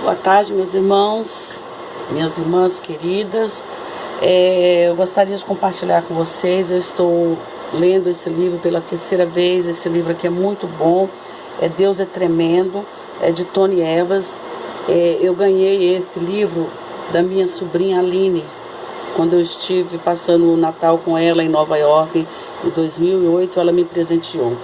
Boa tarde, meus irmãos, minhas irmãs queridas. Eu gostaria de compartilhar com vocês. Eu estou lendo esse livro pela terceira vez. Esse livro aqui é muito bom. Deus é Tremendo, é de Tony Evans. Eu ganhei esse livro da minha sobrinha Aline, quando eu estive passando o Natal com ela em Nova York, em 2008, ela me presenteou.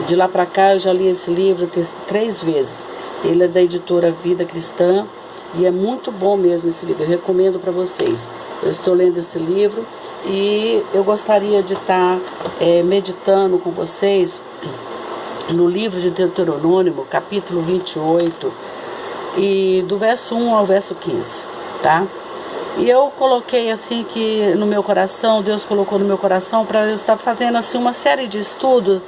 De lá para cá eu já li esse livro 3 vezes. Ele é da editora Vida Cristã e é muito bom mesmo esse livro. Eu recomendo para vocês. Eu estou lendo esse livro e eu gostaria de estar meditando com vocês no livro de Deuteronômio, capítulo 28, e do verso 1 ao verso 15, tá? E eu coloquei assim que no meu coração, Deus colocou no meu coração para eu estar fazendo assim uma série de estudos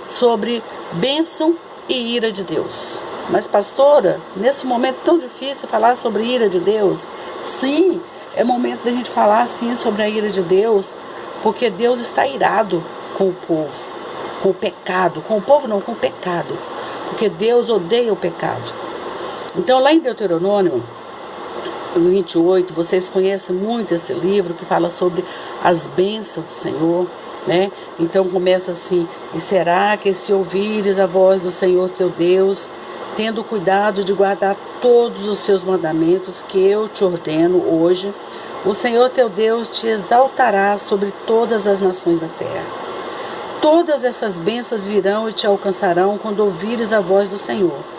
sobre bênção e ira de Deus. Mas pastora, nesse momento tão difícil falar sobre ira de Deus? Sim, é momento da gente falar sim sobre a ira de Deus, porque Deus está irado com o povo, com o pecado, com o povo não, com o pecado, porque Deus odeia o pecado. Então lá em Deuteronômio 28, vocês conhecem muito esse livro que fala sobre as bênçãos do Senhor, né? Então começa assim: e será que se ouvires a voz do Senhor teu Deus, tendo cuidado de guardar todos os seus mandamentos que eu te ordeno hoje, o Senhor teu Deus te exaltará sobre todas as nações da terra. Todas essas bênçãos virão e te alcançarão quando ouvires a voz do Senhor.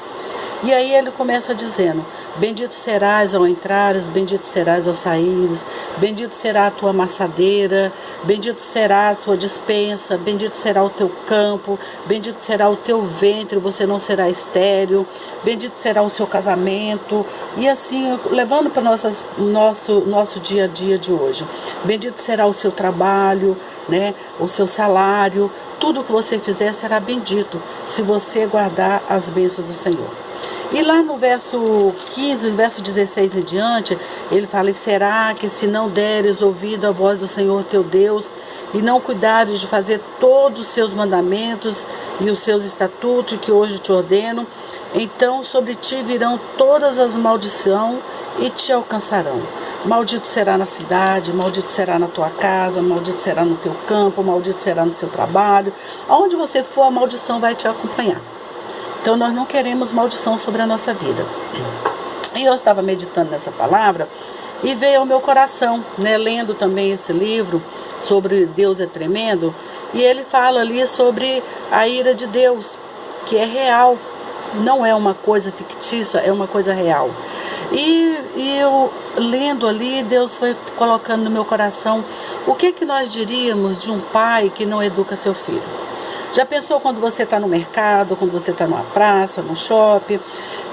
E aí ele começa dizendo: bendito serás ao entrares, bendito serás ao saíres, bendito será a tua amassadeira, bendito será a tua despensa, bendito será o teu campo, bendito será o teu ventre, você não será estéril, bendito será o seu casamento. E assim, levando para nosso dia a dia de hoje. Bendito será o seu trabalho, né? O seu salário, tudo que você fizer será bendito, se você guardar as bênçãos do Senhor. E lá no verso 15, verso 16 em diante, ele fala: e será que se não deres ouvido à voz do Senhor teu Deus, e não cuidares de fazer todos os seus mandamentos e os seus estatutos que hoje te ordeno, então sobre ti virão todas as maldições e te alcançarão. Maldito será na cidade, maldito será na tua casa, maldito será no teu campo, maldito será no seu trabalho. Aonde você for, a maldição vai te acompanhar. Então nós não queremos maldição sobre a nossa vida. E eu estava meditando nessa palavra e veio ao meu coração, né, lendo também esse livro sobre Deus é Tremendo, e ele fala ali sobre a ira de Deus, que é real, não é uma coisa fictícia, é uma coisa real. E eu lendo ali, Deus foi colocando no meu coração o que nós diríamos de um pai que não educa seu filho. Já pensou quando você está no mercado, quando você está numa praça, no shopping,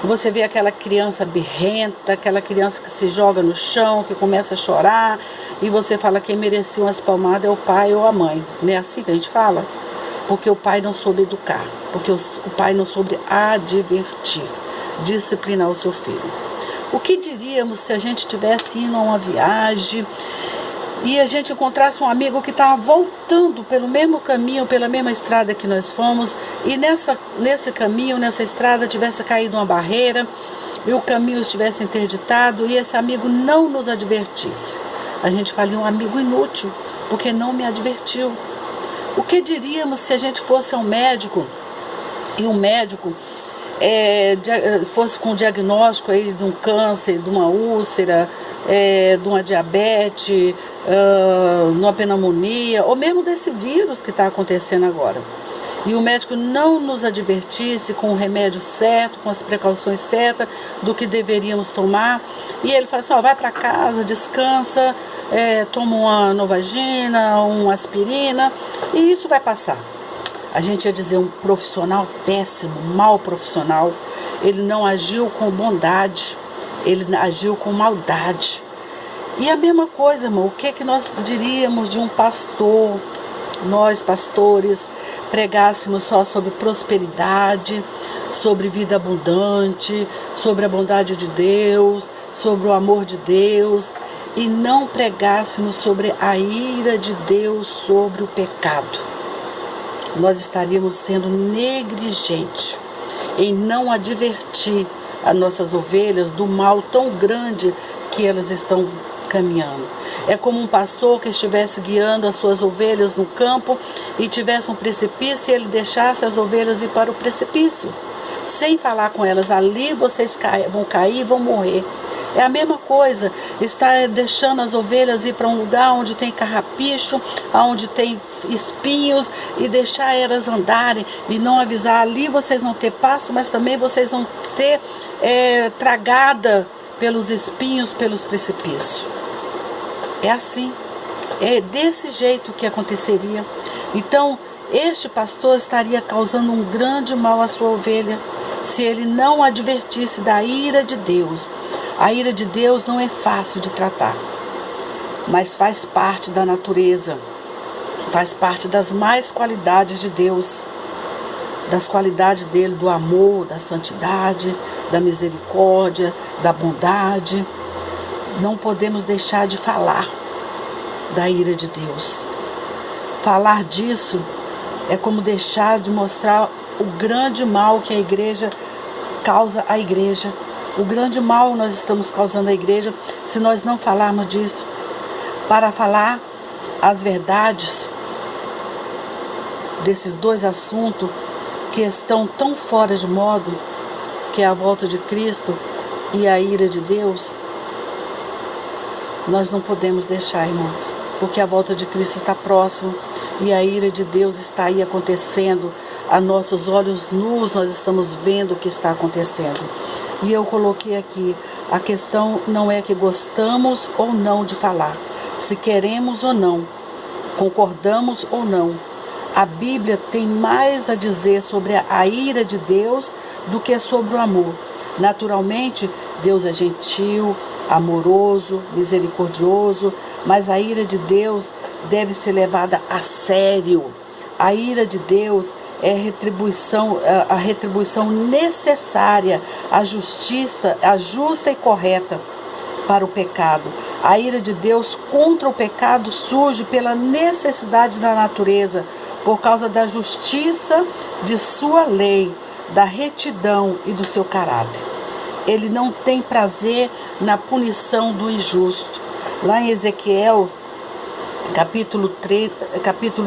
você vê aquela criança birrenta, aquela criança que se joga no chão, que começa a chorar, e você fala que quem merecia umas palmadas é o pai ou a mãe. Não é assim que a gente fala? Porque o pai não soube educar, porque o pai não soube advertir, disciplinar o seu filho. O que diríamos se a gente estivesse indo a uma viagem e a gente encontrasse um amigo que estava voltando pelo mesmo caminho, pela mesma estrada que nós fomos, e nesse caminho, nessa estrada, tivesse caído uma barreira e o caminho estivesse interditado e esse amigo não nos advertisse? A gente falia: um amigo inútil, porque não me advertiu. O que diríamos se a gente fosse ao médico e o médico fosse com um diagnóstico aí de um câncer, de uma úlcera, de uma diabetes, de uma pneumonia, ou mesmo desse vírus que está acontecendo agora, e o médico não nos advertisse com o remédio certo, com as precauções certas do que deveríamos tomar, e ele fala assim: vai para casa, descansa, toma uma Novagina, uma aspirina, e isso vai passar. A gente ia dizer: um profissional péssimo, mau profissional. Ele não agiu com bondade, ele agiu com maldade. E a mesma coisa, irmão, o que nós diríamos de um pastor? Nós, pastores, pregássemos só sobre prosperidade, sobre vida abundante, sobre a bondade de Deus, sobre o amor de Deus, e não pregássemos sobre a ira de Deus sobre o pecado. Nós estaríamos sendo negligentes em não advertir as nossas ovelhas do mal tão grande que elas estão caminhando. É como um pastor que estivesse guiando as suas ovelhas no campo e tivesse um precipício e ele deixasse as ovelhas ir para o precipício, sem falar com elas: ali vocês vão cair e vão morrer. É a mesma coisa, está deixando as ovelhas ir para um lugar onde tem carrapicho, onde tem espinhos, e deixar elas andarem e não avisar: ali vocês vão ter pasto, mas também vocês vão ter tragada pelos espinhos, pelos precipícios. É assim, é desse jeito que aconteceria. Então, este pastor estaria causando um grande mal à sua ovelha, se ele não advertisse da ira de Deus. A ira de Deus não é fácil de tratar, mas faz parte da natureza, faz parte das mais qualidades de Deus, das qualidades dele, do amor, da santidade, da misericórdia, da bondade. Não podemos deixar de falar da ira de Deus. Falar disso é como deixar de mostrar o grande mal que a igreja causa à igreja. O grande mal nós estamos causando à igreja se nós não falarmos disso. Para falar as verdades desses dois assuntos que estão tão fora de modo, que é a volta de Cristo e a ira de Deus, nós não podemos deixar, irmãos, porque a volta de Cristo está próxima e a ira de Deus está aí acontecendo. A nossos olhos nus nós estamos vendo o que está acontecendo. E eu coloquei aqui: a questão não é que gostamos ou não de falar, se queremos ou não, concordamos ou não. A Bíblia tem mais a dizer sobre a ira de Deus do que sobre o amor. Naturalmente, Deus é gentil, amoroso, misericordioso, mas a ira de Deus deve ser levada a sério. A ira de Deus é a retribuição necessária, a justiça, a justa e correta para o pecado. A ira de Deus contra o pecado surge pela necessidade da natureza, por causa da justiça de sua lei, da retidão e do seu caráter. Ele não tem prazer na punição do injusto. Lá em Ezequiel, capítulo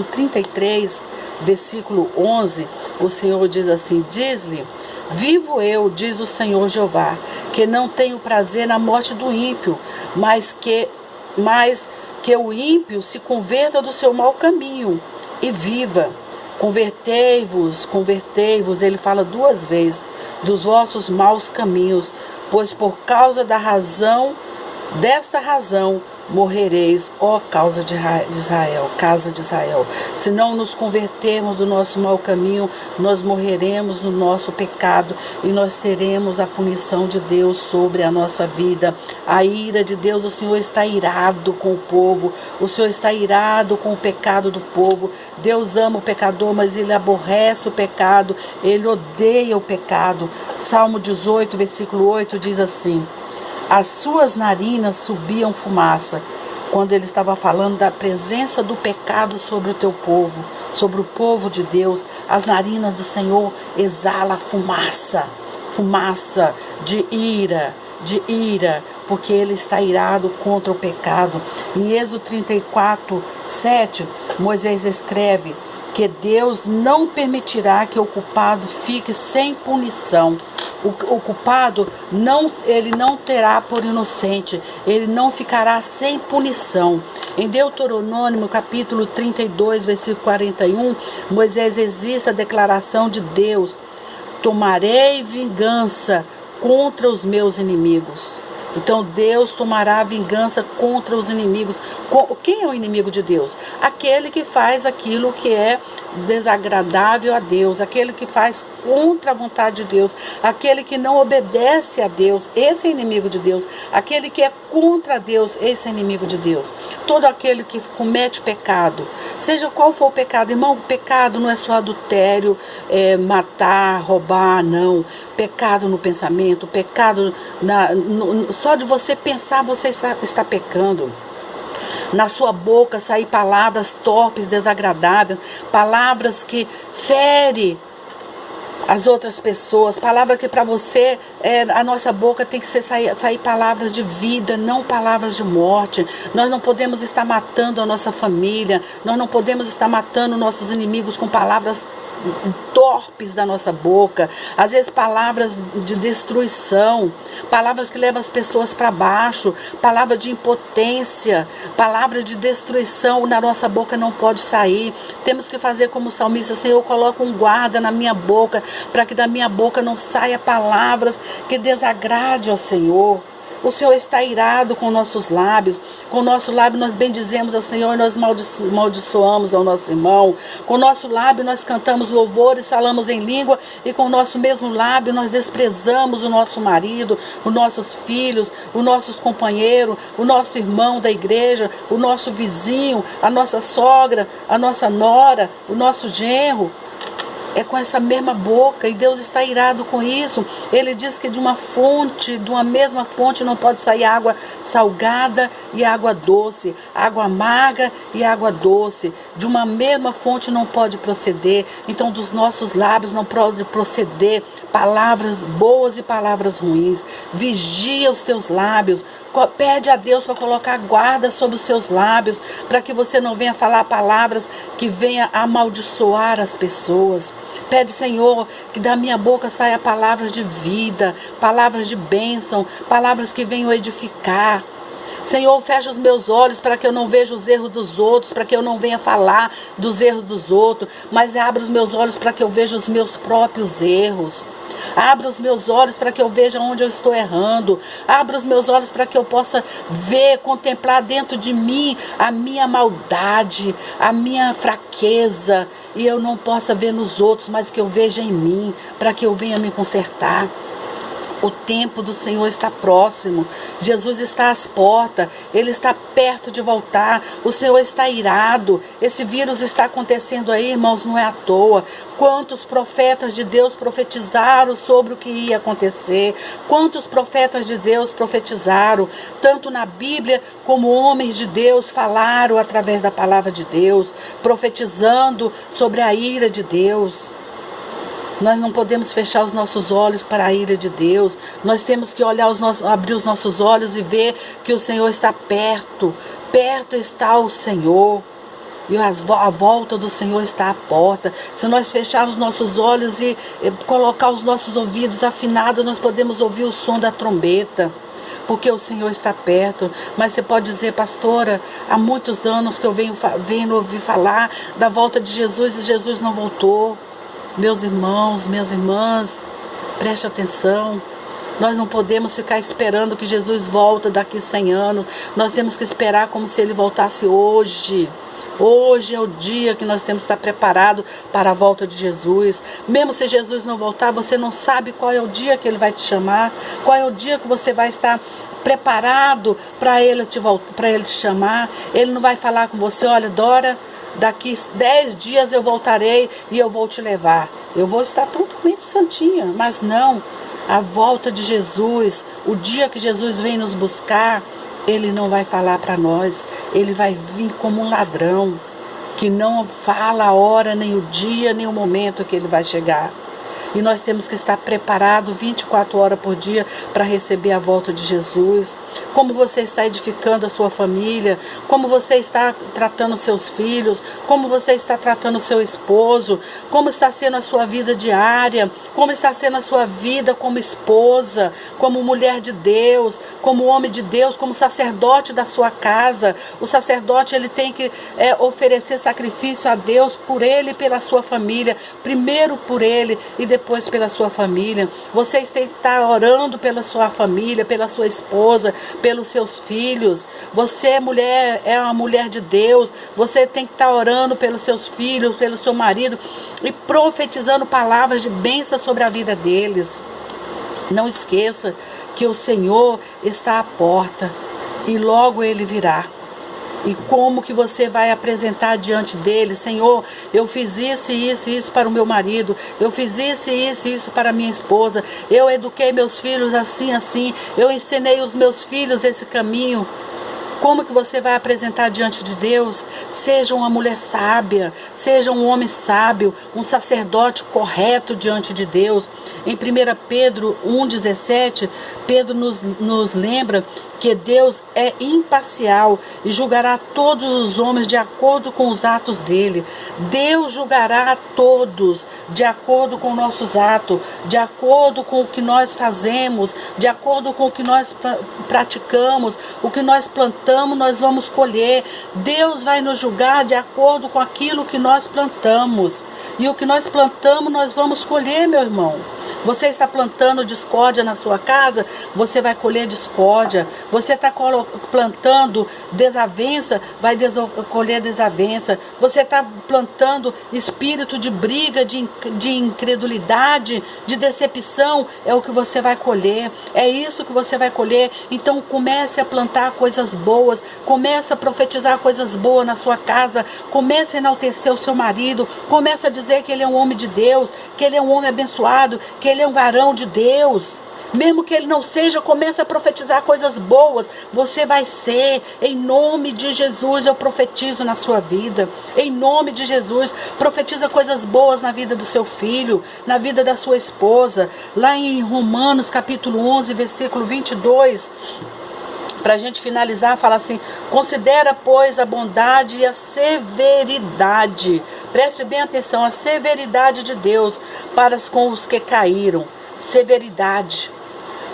33, versículo 11, o Senhor diz assim: diz-lhe: vivo eu, diz o Senhor Jeová, que não tenho prazer na morte do ímpio, mas que o ímpio se converta do seu mau caminho e viva. Convertei-vos, ele fala duas vezes, dos vossos maus caminhos, pois por causa desta razão morrereis, ó casa de Israel. Se não nos convertermos do nosso mau caminho, nós morreremos no nosso pecado e nós teremos a punição de Deus sobre a nossa vida. A ira de Deus, o Senhor está irado com o povo, o Senhor está irado com o pecado do povo. Deus ama o pecador, mas Ele aborrece o pecado, Ele odeia o pecado. Salmo 18, versículo 8 diz assim: as suas narinas subiam fumaça, quando ele estava falando da presença do pecado sobre o teu povo, sobre o povo de Deus. As narinas do Senhor exalam fumaça de ira, porque ele está irado contra o pecado. Em Êxodo 34, 7, Moisés escreve que Deus não permitirá que o culpado fique sem punição. O culpado ele não terá por inocente, ele não ficará sem punição. Em Deuteronômio capítulo 32, versículo 41, Moisés existe a declaração de Deus: tomarei vingança contra os meus inimigos. Então Deus tomará vingança contra os inimigos. Quem é o inimigo de Deus? Aquele que faz aquilo que é desagradável a Deus, aquele que faz contra a vontade de Deus, aquele que não obedece a Deus, esse é inimigo de Deus. Aquele que é contra Deus, esse é inimigo de Deus. Todo aquele que comete pecado, seja qual for o pecado, irmão, pecado não é só adultério, matar, roubar, não. Pecado no pensamento, pecado só de você pensar, você está pecando. Na sua boca sair palavras torpes, desagradáveis, palavras que ferem as outras pessoas, palavra que para você, a nossa boca tem que sair palavras de vida, não palavras de morte. Nós não podemos estar matando a nossa família, nós não podemos estar matando nossos inimigos com palavras torpes da nossa boca, às vezes palavras de destruição, palavras que levam as pessoas para baixo, palavras de impotência, palavras de destruição na nossa boca não pode sair. Temos que fazer como o salmista: Senhor, coloca um guarda na minha boca, para que da minha boca não saia palavras que desagrade ao Senhor. O Senhor está irado com nossos lábios. Com o nosso lábio nós bendizemos ao Senhor e nós maldiçoamos ao nosso irmão. Com o nosso lábio nós cantamos louvores, falamos em língua, e com o nosso mesmo lábio nós desprezamos o nosso marido, os nossos filhos, os nossos companheiros, o nosso irmão da igreja, o nosso vizinho, a nossa sogra, a nossa nora, o nosso genro. É com essa mesma boca, e Deus está irado com isso. Ele diz que de uma mesma fonte não pode sair água salgada e água doce, água amarga e água doce. De uma mesma fonte não pode proceder. Então dos nossos lábios não pode proceder palavras boas e palavras ruins. Vigia os teus lábios. Pede a Deus para colocar guarda sobre os seus lábios, para que você não venha falar palavras que venham amaldiçoar as pessoas. Pede, Senhor, que da minha boca saia palavras de vida, palavras de bênção, palavras que venham edificar. Senhor, fecha os meus olhos para que eu não veja os erros dos outros, para que eu não venha falar dos erros dos outros, mas abra os meus olhos para que eu veja os meus próprios erros. Abra os meus olhos para que eu veja onde eu estou errando. Abra os meus olhos para que eu possa ver, contemplar dentro de mim a minha maldade, a minha fraqueza. E eu não possa ver nos outros, mas que eu veja em mim, para que eu venha me consertar. O tempo do Senhor está próximo. Jesus está às portas. Ele está perto de voltar. O Senhor está irado. Esse vírus está acontecendo aí, irmãos, não é à toa. Quantos profetas de Deus profetizaram sobre o que ia acontecer? Quantos profetas de Deus profetizaram? Tanto na Bíblia como homens de Deus falaram através da palavra de Deus, profetizando sobre a ira de Deus. Nós não podemos fechar os nossos olhos para a ira de Deus. Nós temos que abrir os nossos olhos e ver que o Senhor está perto. Perto está o Senhor. E a volta do Senhor está à porta. Se nós fecharmos nossos olhos e colocar os nossos ouvidos afinados, nós podemos ouvir o som da trombeta. Porque o Senhor está perto. Mas você pode dizer: pastora, há muitos anos que eu venho ouvir falar da volta de Jesus e Jesus não voltou. Meus irmãos, minhas irmãs, preste atenção. Nós não podemos ficar esperando que Jesus volte daqui 100 anos. Nós temos que esperar como se Ele voltasse hoje. Hoje é o dia que nós temos que estar preparados para a volta de Jesus. Mesmo se Jesus não voltar, você não sabe qual é o dia que Ele vai te chamar. Qual é o dia que você vai estar preparado para Ele te chamar. Ele não vai falar com você: olha, Dora, daqui 10 dias eu voltarei e eu vou te levar. Eu vou estar totalmente santinha. Mas não, a volta de Jesus, o dia que Jesus vem nos buscar, Ele não vai falar para nós. Ele vai vir como um ladrão, que não fala a hora, nem o dia, nem o momento que Ele vai chegar. E nós temos que estar preparados 24 horas por dia para receber a volta de Jesus. Como você está edificando a sua família, como você está tratando seus filhos, como você está tratando seu esposo, como está sendo a sua vida diária, como está sendo a sua vida como esposa, como mulher de Deus, como homem de Deus, como sacerdote da sua casa. O sacerdote, ele tem que oferecer sacrifício a Deus por ele e pela sua família. Primeiro por ele e depois pela sua família. Vocês têm que estar orando pela sua família, pela sua esposa, pelos seus filhos. Você, mulher, é uma mulher de Deus. Você tem que estar orando pelos seus filhos, pelo seu marido e profetizando palavras de bênção sobre a vida deles. Não esqueça que o Senhor está à porta e logo Ele virá. E como que você vai apresentar diante dele: Senhor, eu fiz isso, isso, isso para o meu marido, eu fiz isso, isso, isso para a minha esposa, eu eduquei meus filhos assim, assim, eu ensinei os meus filhos esse caminho. Como que você vai apresentar diante de Deus? Seja uma mulher sábia, seja um homem sábio, um sacerdote correto diante de Deus. Em 1 Pedro 1,17, Pedro nos lembra que Deus é imparcial e julgará todos os homens de acordo com os atos dele. Deus julgará a todos de acordo com nossos atos, de acordo com o que nós fazemos, de acordo com o que nós praticamos, o que nós plantamos, nós vamos colher. Deus vai nos julgar de acordo com aquilo que nós plantamos. E o que nós plantamos, nós vamos colher, meu irmão. Você está plantando discórdia na sua casa, você vai colher discórdia. Você está plantando desavença, vai colher desavença. Você está plantando espírito de briga, de incredulidade, de decepção, é o que você vai colher. É isso que você vai colher. Então comece a plantar coisas boas, comece a profetizar coisas boas na sua casa, comece a enaltecer o seu marido, comece a dizer que ele é um homem de Deus, que ele é um homem abençoado, que ele é um varão de Deus. Mesmo que ele não seja, comece a profetizar coisas boas. Você vai ser, em nome de Jesus, eu profetizo na sua vida. Em nome de Jesus, profetiza coisas boas na vida do seu filho, na vida da sua esposa. Lá em Romanos capítulo 11, versículo 22, para a gente finalizar, fala assim: considera, pois, a bondade e a severidade. Preste bem atenção, a severidade de Deus para com os que caíram. Severidade.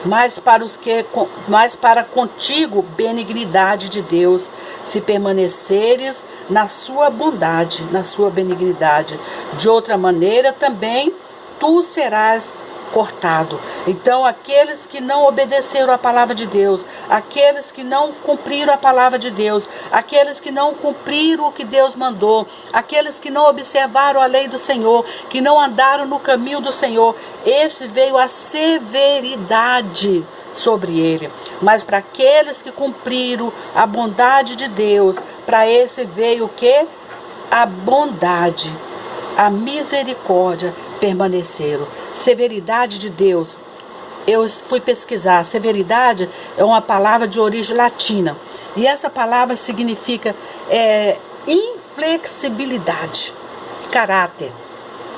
Mas para contigo, benignidade de Deus, se permaneceres na sua bondade, na sua benignidade. De outra maneira também tu serás cortado. Então, aqueles que não obedeceram a palavra de Deus, aqueles que não cumpriram a palavra de Deus, aqueles que não cumpriram o que Deus mandou, aqueles que não observaram a lei do Senhor, que não andaram no caminho do Senhor, esse veio a severidade sobre ele. Mas para aqueles que cumpriram a bondade de Deus, para esse veio o quê? A bondade, a misericórdia permaneceram. Severidade de Deus. Eu fui pesquisar. Severidade é uma palavra de origem latina. E essa palavra significa inflexibilidade, caráter,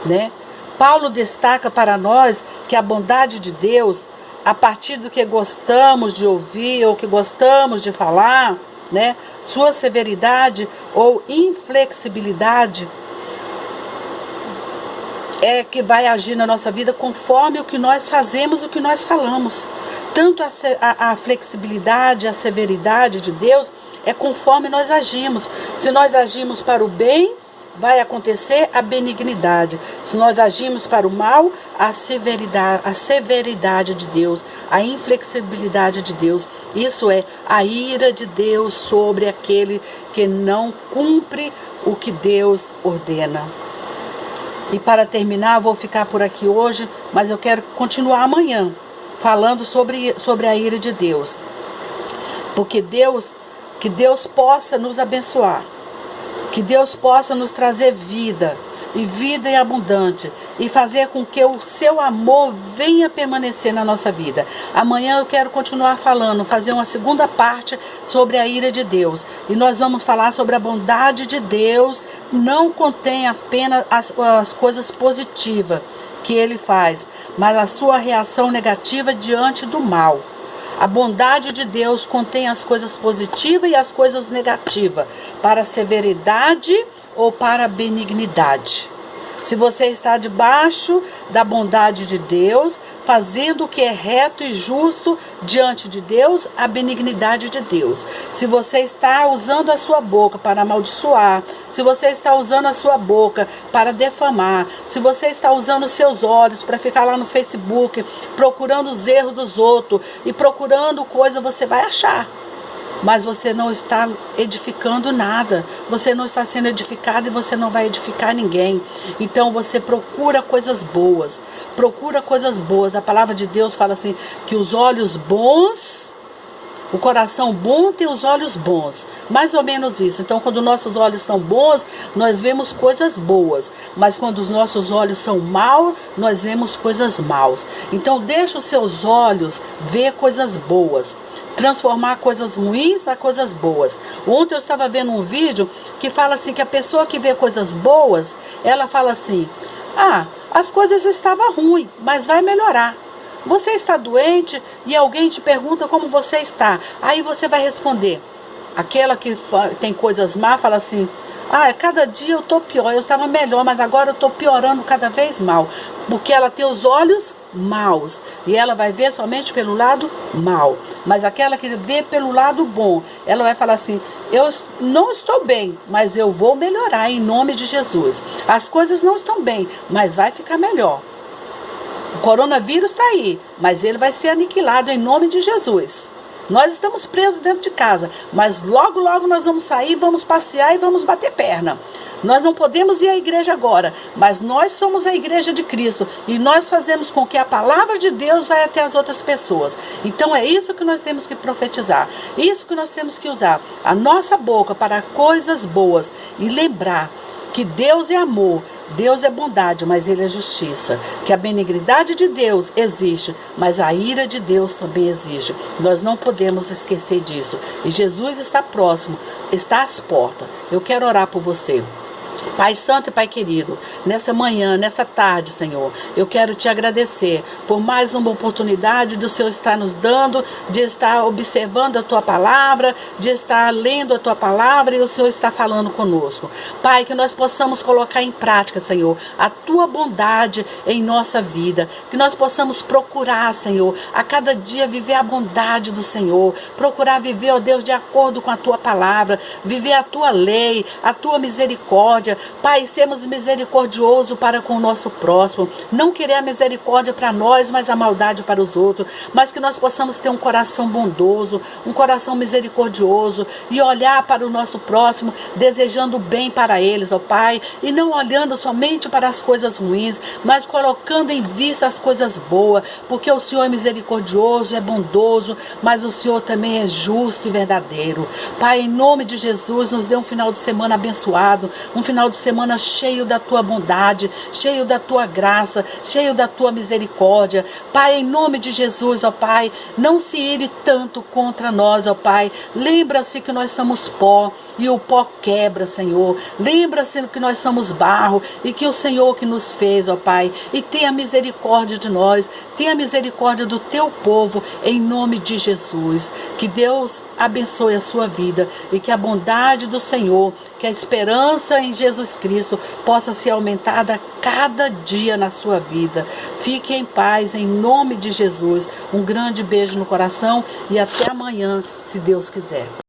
né? Paulo destaca para nós que a bondade de Deus, a partir do que gostamos de ouvir ou que gostamos de falar, né? Sua severidade ou inflexibilidade é que vai agir na nossa vida conforme o que nós fazemos, o que nós falamos. Tanto a flexibilidade, a severidade de Deus é conforme nós agimos. Se nós agimos para o bem, vai acontecer a benignidade. Se nós agimos para o mal, a severidade de Deus, a inflexibilidade de Deus. Isso é a ira de Deus sobre aquele que não cumpre o que Deus ordena. E para terminar, vou ficar por aqui hoje, mas eu quero continuar amanhã, falando sobre a ira de Deus. Porque que Deus possa nos abençoar, que Deus possa nos trazer vida, e vida em abundante, e fazer com que o seu amor venha permanecer na nossa vida. Amanhã eu quero continuar falando, fazer uma segunda parte sobre a ira de Deus. E nós vamos falar sobre a bondade de Deus, não contém apenas as coisas positivas que ele faz, mas a sua reação negativa diante do mal. A bondade de Deus contém as coisas positivas e as coisas negativas, para a severidade ou para a benignidade. Se você está debaixo da bondade de Deus, fazendo o que é reto e justo diante de Deus, a benignidade de Deus. Se você está usando a sua boca para amaldiçoar, se você está usando a sua boca para defamar, se você está usando os seus olhos para ficar lá no Facebook, procurando os erros dos outros e procurando coisa, você vai achar. Mas você não está edificando nada, você não está sendo edificado e você não vai edificar ninguém. Então você procura coisas boas, A palavra de Deus fala assim, que os olhos bons, o coração bom tem os olhos bons, mais ou menos isso. Então quando nossos olhos são bons, nós vemos coisas boas, mas quando os nossos olhos são maus, nós vemos coisas maus. Então deixa os seus olhos ver coisas boas. transformar coisas ruins a coisas boas. Ontem eu estava vendo um vídeo que fala assim, que a pessoa que vê coisas boas, ela fala assim, as coisas estavam ruins, mas vai melhorar. Você está doente e alguém te pergunta como você está. Aí você vai responder. Aquela que tem coisas má fala assim, cada dia eu estou pior, eu estava melhor, mas agora eu estou piorando cada vez mal. Porque ela tem os olhos maus e ela vai ver somente pelo lado mal. Mas aquela que vê pelo lado bom, ela vai falar assim, eu não estou bem, mas eu vou melhorar em nome de Jesus. As coisas não estão bem, mas vai ficar melhor. O coronavírus está aí, mas ele vai ser aniquilado em nome de Jesus. Nós estamos presos dentro de casa, mas logo, logo nós vamos sair, vamos passear e vamos bater perna. Nós não podemos ir à igreja agora, mas nós somos a igreja de Cristo e nós fazemos com que a palavra de Deus vá até as outras pessoas. Então é isso que nós temos que profetizar, isso que nós temos que usar a nossa boca para coisas boas e lembrar que Deus é amor, Deus é bondade, mas Ele é justiça. Que a benignidade de Deus existe, mas a ira de Deus também existe. Nós não podemos esquecer disso. E Jesus está próximo, está às portas. Eu quero orar por você. Pai Santo e Pai querido, nessa manhã, nessa tarde, Senhor, eu quero te agradecer por mais uma oportunidade do Senhor estar nos dando, de estar observando a Tua palavra, de estar lendo a Tua palavra e o Senhor está falando conosco. Pai, que nós possamos colocar em prática, Senhor, a Tua bondade em nossa vida, que nós possamos procurar, Senhor, a cada dia viver a bondade do Senhor, procurar viver, ó Deus, de acordo com a Tua palavra, viver a Tua lei, a Tua misericórdia. Pai, sermos misericordiosos para com o nosso próximo, não querer a misericórdia para nós, mas a maldade para os outros, mas que nós possamos ter um coração bondoso, um coração misericordioso e olhar para o nosso próximo, desejando o bem para eles, ó Pai, e não olhando somente para as coisas ruins, mas colocando em vista as coisas boas, porque o Senhor é misericordioso, é bondoso, mas o Senhor também é justo e verdadeiro. Pai, em nome de Jesus, nos dê um final de semana abençoado, um final de semana cheio da Tua bondade, cheio da Tua graça, cheio da Tua misericórdia. Pai, em nome de Jesus, ó Pai, não se ire tanto contra nós, ó Pai. Lembra-se que nós somos pó e o pó quebra, Senhor. Lembra-se que nós somos barro e que o Senhor que nos fez, ó Pai. E tenha misericórdia de nós, tenha misericórdia do Teu povo, em nome de Jesus. Que Deus abençoe a sua vida e que a bondade do Senhor, que a esperança em Jesus Cristo possa ser aumentada cada dia na sua vida. Fique em paz, em nome de Jesus. Um grande beijo no coração e até amanhã, se Deus quiser.